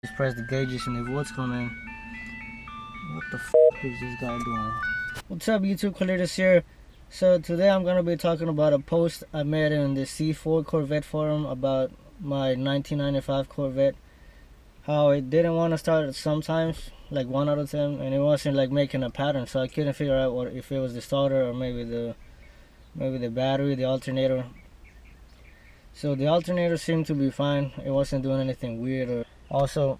Just press the gauges and the volts come in. What the f is this guy doing? What's up, YouTube? Creators here. So today I'm gonna be talking about a post I made in the C4 Corvette forum about my 1995 Corvette. How it didn't want to start sometimes, like 1 out of 10, and it wasn't like making a pattern. So I couldn't figure out what if it was the starter or maybe the battery, the alternator. So the alternator seemed to be fine. It wasn't doing anything weird. Or also,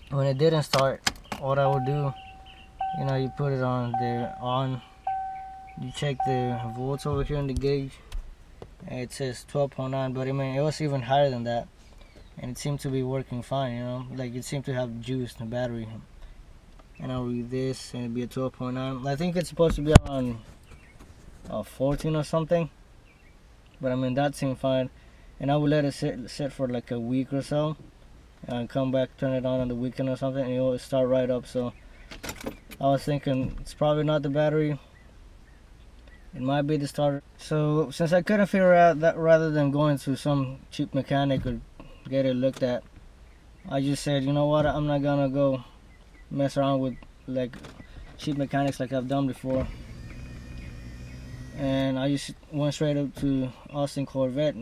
when it didn't start, what I would do, you put it on you check the volts over here in the gauge, and it says 12.9, but I mean it was even higher than that, and it seemed to be working fine. Like it seemed to have juice in the battery. And I'll read this, and it'd be a 12.9. I think it's supposed to be around 14 or something, but I mean that seemed fine. And I would let it sit for like a week or so, and come back, turn it on the weekend or something, and it will start right up. So I was thinking it's probably not the battery, it might be the starter. So since I couldn't figure out that, rather than going to some cheap mechanic or get it looked at, I just said, you know what, I'm not gonna go mess around with like cheap mechanics like I've done before. And I just went straight up to Austin Corvette.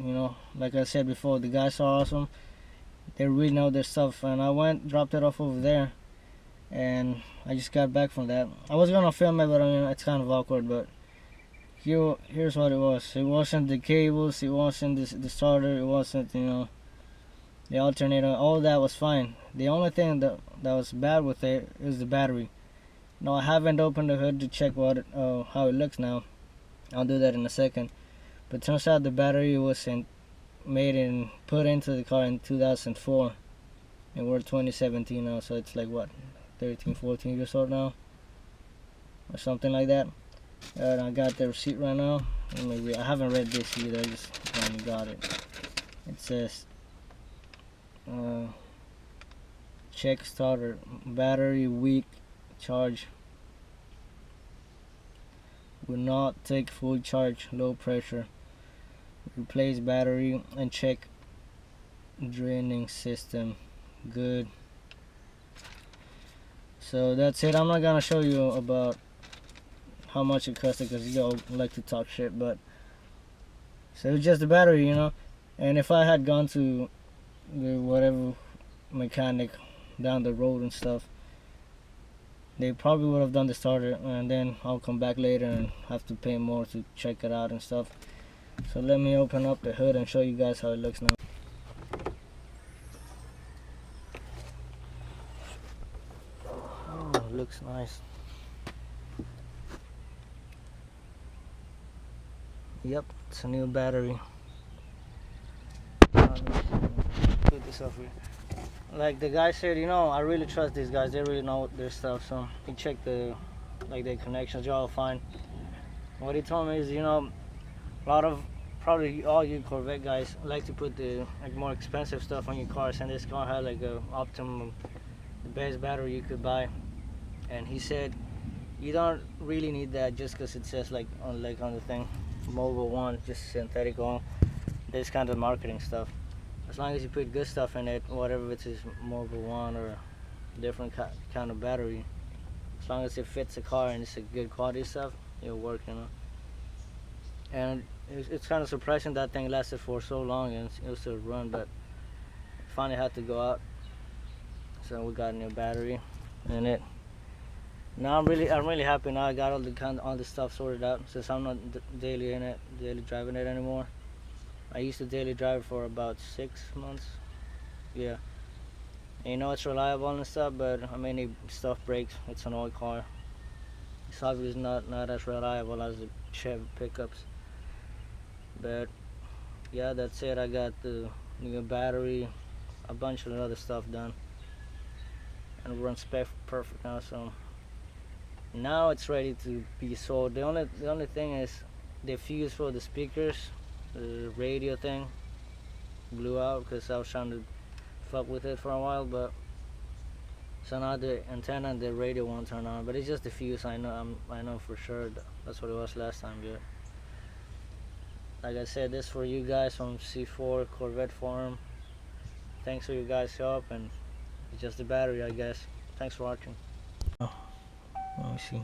Like I said before, the guys are awesome. They really know their stuff. And I went, dropped it off over there, and I just got back from that. I was gonna film it, but I mean it's kind of awkward. But here's what it was. It wasn't the cables. It wasn't the starter. It wasn't the alternator. All that was fine. The only thing that was bad with it is the battery. I haven't opened the hood to check how it looks now. I'll do that in a second. But turns out the battery was put into the car in 2004, and we're 2017 now, so it's like what, 13, 14 years old now, or something like that. And I got the receipt right now. I haven't read this either. I just finally got it. It says, check starter, battery weak, charge. Will not take full charge, low pressure. Replace battery and check draining system. Good. So that's it. I'm not gonna show you about how much it costed because you all like to talk shit, but so it's just the battery, and if I had gone to the whatever mechanic down the road and stuff, they probably would have done the starter, and then I'll come back later and have to pay more to check it out and stuff. So let me open up the hood and show you guys how it looks now. Oh, it looks nice. Yep, it's a new battery. Put this up here. Like the guy said, I really trust these guys. They really know their stuff. So he checked the connections. They're all fine. What he told me is, a lot of probably all you Corvette guys like to put the more expensive stuff on your cars, and this car had like a optimum, the best battery you could buy. And he said you don't really need that just because it says on the thing, Mobile One, just synthetic oil. This kind of marketing stuff. As long as you put good stuff in it, whatever it is, Mobile One or different kind of battery, as long as it fits the car and it's a good quality stuff, it'll work, And it's kind of surprising that thing lasted for so long and it still run, but finally had to go out. So we got a new battery in it. Now I'm really happy. Now I got all the stuff sorted out since I'm not daily driving it anymore. I used to daily drive it for about 6 months. Yeah. And it's reliable and stuff, but I mean, if stuff breaks, it's an old car. It's obviously not as reliable as the Chevy pickups. But yeah, that's it. I got the new battery, a bunch of other stuff done, and it runs perfect now. So now it's ready to be sold. The only thing is the fuse for the speakers. The radio thing blew out because I was trying to fuck with it for a while, but so now the antenna and the radio won't turn on. But it's just the fuse. I know for sure that's what it was last time. Good. Like I said, this for you guys from C4 Corvette Forum. Thanks for you guys' help, and It's just the battery, I guess. Thanks for watching. Oh, let me see.